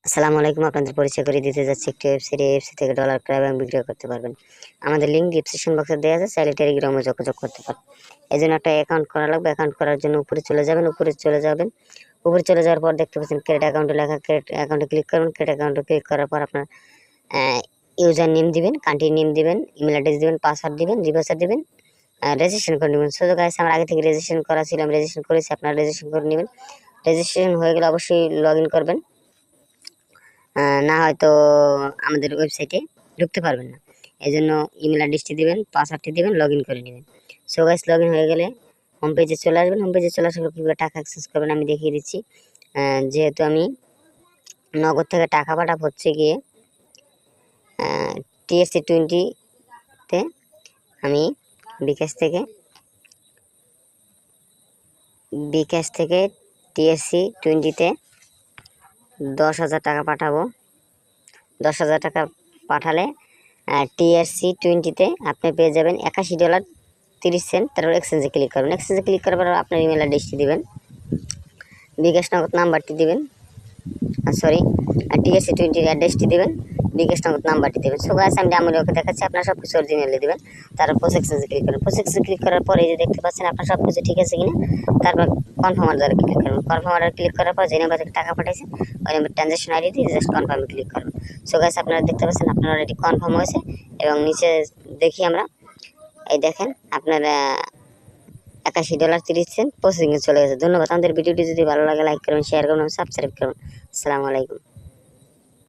আসসালামু আলাইকুম। আপনাদের পরিচয় করে দিতে যাচ্ছি একটি ওয়েবসাইট। এই ওয়েবসাইট থেকে ডলার ক্রয় এবং বিক্রয় করতে পারবেন। আমাদের লিঙ্ক ডিসক্রিপশন বক্সে দেওয়া আছে, চাইলে টেলিগ্রামে যোগাযোগ করতে পারেন। এই জন্য একটা অ্যাকাউন্ট করা লাগবে। অ্যাকাউন্ট করার জন্য উপরে চলে যাবেন। উপরে যাওয়ার পর দেখতে পাচ্ছেন ক্রিয়েট অ্যাকাউন্টে লেখা, ক্রিয়েট অ্যাকাউন্টে ক্লিক করুন। ক্রিয়েট অ্যাকাউন্টে ক্লিক করার পর আপনার ইউজার নেম দিবেন, কান্ট্রি নেম দিবেন, ইমেল অ্যাড্রেস দিবেন, পাসওয়ার্ড দিবেন, রিপাসার দিবেন, রেজিস্ট্রেশন করে নেবেন। সো গাইস, আমার আগে থেকে রেজিস্ট্রেশন করা ছিল, আমি রেজিস্ট্রেশন করেছি। আপনারা রেজিস্ট্রেশন করে নেবেন। রেজিস্ট্রেশন হয়ে গেলে অবশ্যই লগ ইন করবেন, না হয়তো আমাদের ওয়েবসাইটে ঢুকতে পারবেন না। এই জন্য ইমেল অ্যাড্রেসটি দেবেন, পাসওয়ার্ডটি দেবেন, লগ ইন করে নেবেন। সো গাইস, লগ ইন হয়ে গেলে হোম পেজে চলে আসবেন। হোম পেজে চলে আসার পর কীভাবে টাকা অ্যাক্সেস করবেন আমি দেখিয়ে দিচ্ছি। যেহেতু আমি নগদ থেকে টাকা পাঠাবো হচ্ছে গিয়ে TSC20-তে, আমি বিকাশ থেকে TSC20-তে 10,000 টাকা পাঠাবো। 10,000 টাকা পাঠালে TSC20-তে আপনি পেয়ে যাবেন $81.30। তারপর এক্সচেঞ্জে ক্লিক করবেন। এক্সচেঞ্জে ক্লিক করার পর আপনার ইমেল অ্যাড্রেসটি দেবেন, বিকাশ নগদ নাম্বারটি দেবেন, TSC20 অ্যাড্রেসটি দেবেন, বিকাশ নগদ নাম্বারটি দেবেন। সো গাইস, আমি ওকে দেখাচ্ছি। আপনারা সব কিছু অরিজিনালি দেবেন। তারপর পোস্ট এক্সচেঞ্জে ক্লিক করবেন। পোস্ট এক্সচেঞ্জে ক্লিক করার পর এই যে দেখতে পাচ্ছেন আপনার সব কিছু ঠিক আছে কিনা। তারপর কনফার্ম অর্ডারে ক্লিক করবেন। কনফার্ম অর্ডারে ক্লিক করার পর যে নাম্বার থেকে টাকা পাঠাইছেন ওই নাম্বার ট্রানজাকশন আইডি দিয়ে জাস্ট কনফার্মে ক্লিক করবেন। সো গাইস, আপনারা দেখতে পাচ্ছেন আপনার অলরেডি কনফার্ম হয়েছে। এবং নিচে দেখি আমরা, এই দেখেন আপনার $81.30 প্রসেসিংয়ে চলে গেছে। ধন্যবাদ। আমাদের ভিডিওটি যদি ভালো লাগে লাইক করবেন, শেয়ার করবেন, সাবস্ক্রাইব করবেন। আসসালামু আলাইকুম।